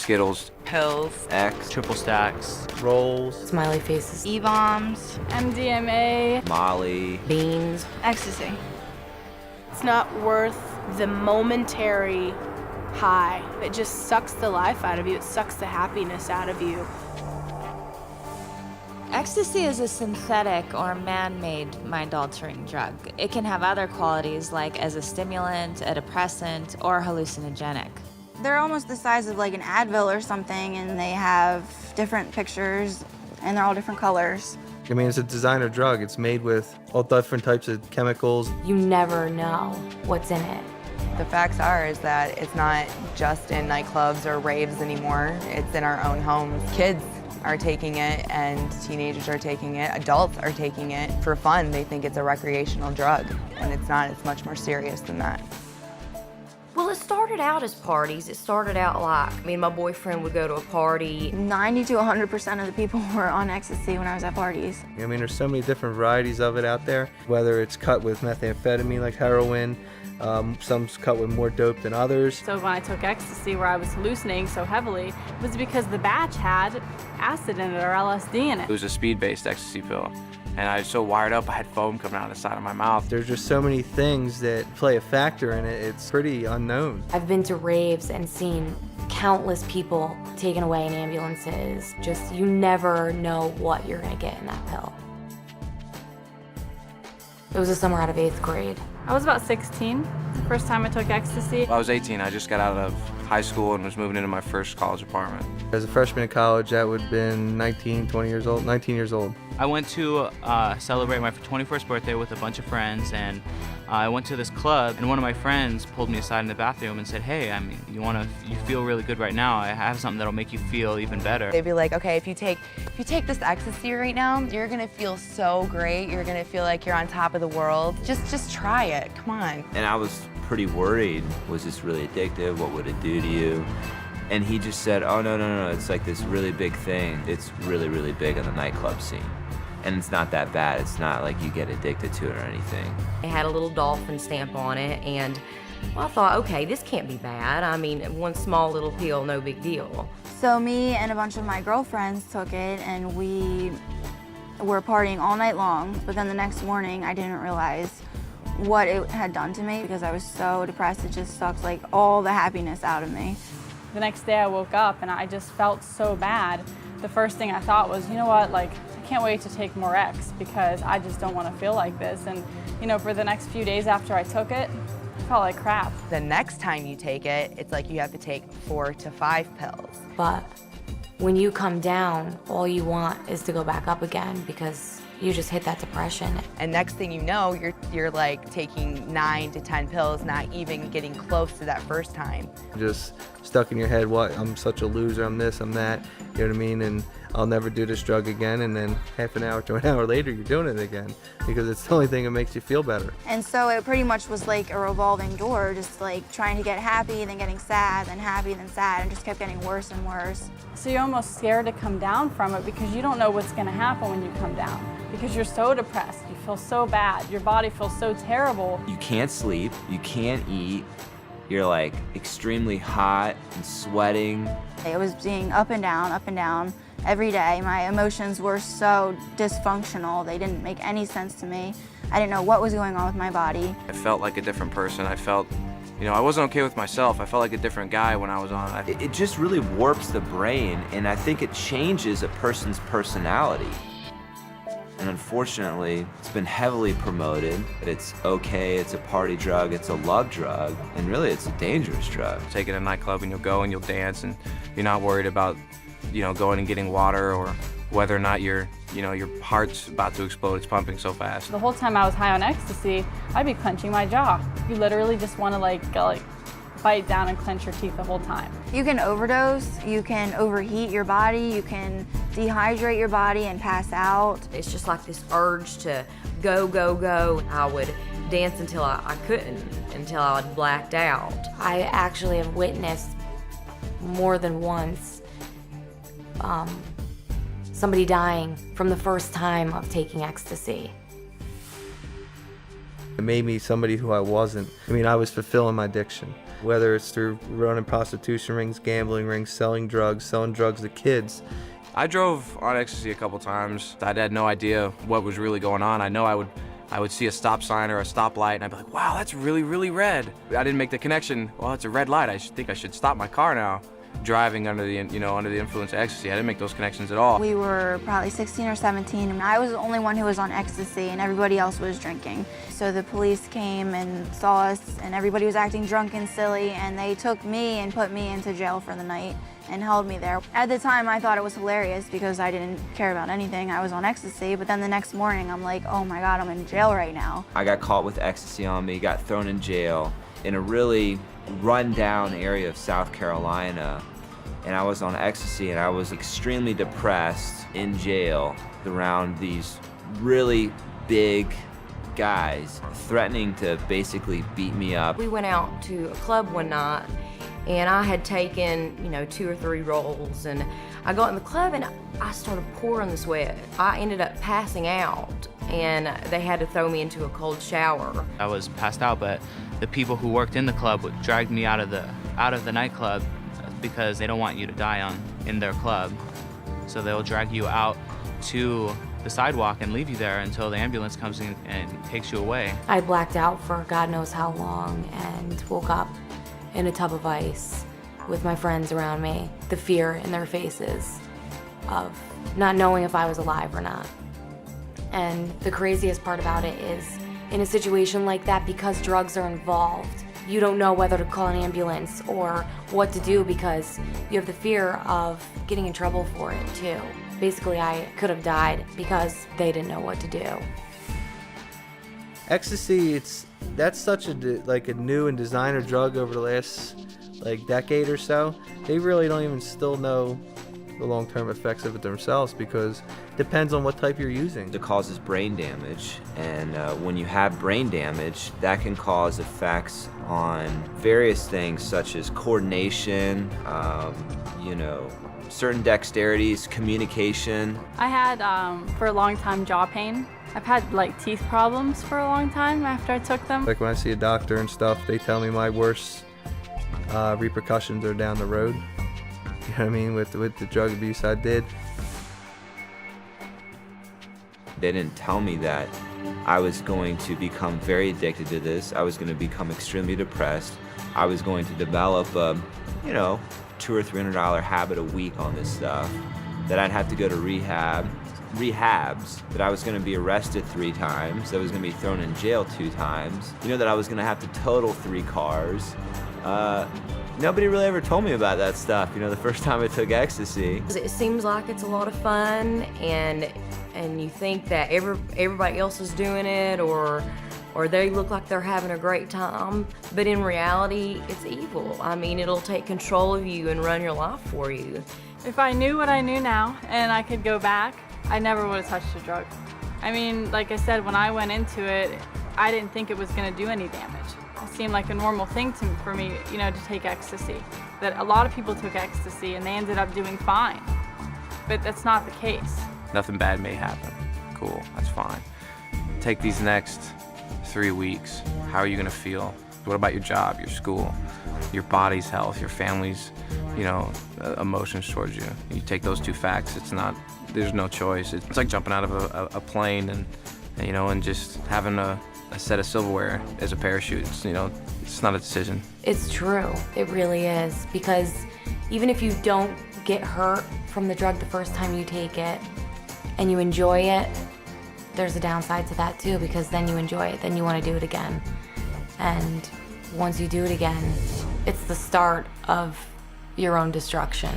Skittles, pills, X, triple stacks, rolls, smiley faces, E-bombs, MDMA, Molly, beans. ecstasy. it's not worth the momentary high. It just sucks the life out of you. It sucks the happiness out of you. Ecstasy is a synthetic or man-made mind-altering drug. It can have other qualities like as a stimulant, a depressant, or hallucinogenic. They're almost the size of like an Advil or something, and they have different pictures, and they're all different colors. I mean, it's a designer drug. It's made with all different types of chemicals. You never know what's in it. The facts are is that it's not just in nightclubs or raves anymore. It's in our own homes. Kids are taking it, and teenagers are taking it. Adults are taking it for fun. They think it's a recreational drug, and it's not. It's much more serious than that. Well, it started out as parties. It started out like, me and my boyfriend would go to a party. 90 to 100% of the people were on ecstasy when I was at parties. I mean, there's so many different varieties of it out there, whether it's cut with methamphetamine like heroin, some's cut with more dope than others. So when I took ecstasy, where I was hallucinating so heavily, it was because the batch had acid in it or LSD in it it. was a speed-based ecstasy pill. And I was so wired up, I had foam coming out of the side of my mouth. There's just so many things that play a factor in it, it's pretty unknown. I've been to raves and seen countless people taken away in ambulances. Just, you never know what you're gonna get in that pill. It was the summer out of 8th grade. I was about 16, the first time I took ecstasy. I was 18, I just got out of high school and was moving into my first college apartment. As a freshman in college, that would have been 19 years old. I went to celebrate my 21st birthday with a bunch of friends, and I went to this club, and one of my friends pulled me aside in the bathroom and said, hey, I mean, you feel really good right now. I have something that'll make you feel even better. They'd be like, okay, if you take this ecstasy right now, you're gonna feel so great. You're gonna feel like you're on top of the world. Just try it, come on. And I was pretty worried. Was this really addictive? What would it do to you? And he just said, oh, no, it's like this really big thing. It's really, really big in the nightclub scene. And it's not that bad. It's not like you get addicted to it or anything. It had a little dolphin stamp on it, and well, I thought, okay, this can't be bad. I mean, one small little pill, no big deal. So me and a bunch of my girlfriends took it, and we were partying all night long, but then the next morning I didn't realize what it had done to me because I was so depressed. It just sucked like all the happiness out of me. The next day I woke up and I just felt so bad. The first thing I thought was, you know what, like, I can't wait to take more X because I just don't want to feel like this. And, you know, for the next few days after I took it, I felt like crap. The next time you take it, it's like you have to take 4 to 5 pills. But when you come down, all you want is to go back up again because you just hit that depression. And next thing you know, you're like taking 9 to 10 pills, not even getting close to that first time. Just stuck in your head, what, I'm such a loser, I'm this, I'm that, you know what I mean? And I'll never do this drug again, and then half an hour to an hour later, you're doing it again because it's the only thing that makes you feel better. And so it pretty much was like a revolving door, just like trying to get happy, then getting sad, then happy, then sad, and just kept getting worse and worse. So you're almost scared to come down from it because you don't know what's going to happen when you come down. Because you're so depressed, you feel so bad, your body feels so terrible. You can't sleep, you can't eat, you're like extremely hot and sweating. It was being up and down every day. My emotions were so dysfunctional, they didn't make any sense to me. I didn't know what was going on with my body. I felt like a different person. I felt, you know, I wasn't okay with myself. I felt like a different guy when I was on it. It just really warps the brain, and I think it changes a person's personality. And unfortunately, it's been heavily promoted. It's okay, it's a party drug, it's a love drug, and really it's a dangerous drug. Take it to a nightclub and you'll go and you'll dance and you're not worried about, you know, going and getting water or whether or not your heart's about to explode, it's pumping so fast. The whole time I was high on ecstasy, I'd be clenching my jaw. You literally just want to like bite down and clench your teeth the whole time. You can overdose, you can overheat your body, you can dehydrate your body and pass out. It's just like this urge to go, go, go. I would dance until I couldn't, until I was blacked out. I actually have witnessed more than once somebody dying from the first time of taking ecstasy. It made me somebody who I wasn't. I mean, I was fulfilling my addiction. whether it's through running prostitution rings, gambling rings, selling drugs to kids. I drove on ecstasy a couple times. I had no idea what was really going on. I know I would see a stop sign or a stoplight and I'd be like, wow, that's really, really red. I didn't make the connection, well, it's a red light. I think I should stop my car now. Driving under the influence of ecstasy, I didn't make those connections at all. We were probably 16 or 17, and I was the only one who was on ecstasy, and everybody else was drinking. So the police came and saw us, and everybody was acting drunk and silly, and they took me and put me into jail for the night and held me there. At the time, I thought it was hilarious because I didn't care about anything. I was on ecstasy, but then the next morning, I'm like, oh my God, I'm in jail right now. I got caught with ecstasy on me, got thrown in jail in a really run-down area of South Carolina. And I was on ecstasy and I was extremely depressed in jail around these really big guys threatening to basically beat me up. We went out to a club one night and I had taken, 2 or 3 rolls, and I got in the club and I started pouring the sweat. I ended up passing out and they had to throw me into a cold shower. I was passed out, but the people who worked in the club dragged me out of the nightclub because they don't want you to die in their club. So they'll drag you out to the sidewalk and leave you there until the ambulance comes in and takes you away. I blacked out for God knows how long and woke up in a tub of ice with my friends around me, the fear in their faces of not knowing if I was alive or not. And the craziest part about it is, in a situation like that, because drugs are involved, you don't know whether to call an ambulance or what to do because you have the fear of getting in trouble for it too. Basically, I could have died because they didn't know what to do. Ecstasy, that's such a new and designer drug over the last decade or so. They really don't even still know the long-term effects of it themselves because it depends on what type you're using. It causes brain damage, and when you have brain damage, that can cause effects on various things such as coordination, certain dexterities, communication. I had, for a long time, jaw pain. I've had teeth problems for a long time after I took them. When I see a doctor and stuff, they tell me my worst repercussions are down the road. You know what I mean? With the drug abuse I did. They didn't tell me that I was going to become very addicted to this. I was going to become extremely depressed. I was going to develop a, $200 or $300 habit a week on this stuff. That I'd have to go to rehabs. That I was going to be arrested 3 times. That I was going to be thrown in jail 2 times. That I was going to have to total 3 cars. Nobody really ever told me about that stuff, the first time I took ecstasy. It seems like it's a lot of fun, and you think that everybody else is doing it, or they look like they're having a great time, but in reality, it's evil. I mean, it'll take control of you and run your life for you. If I knew what I knew now and I could go back, I never would have touched a drug. I mean, like I said, when I went into it, I didn't think it was going to do any damage. It seemed like a normal thing for me, to take ecstasy. That a lot of people took ecstasy and they ended up doing fine, but that's not the case. Nothing bad may happen. Cool, that's fine. Take these next 3 weeks. How are you gonna feel? What about your job, your school, your body's health, your family's, emotions towards you? You take those 2 facts. There's no choice. It's like jumping out of a plane and just having a set of silverware as a parachute. It's not a decision. It's true. It really is. Because even if you don't get hurt from the drug the first time you take it and you enjoy it, there's a downside to that too, because then you enjoy it, then you want to do it again. And once you do it again, it's the start of your own destruction.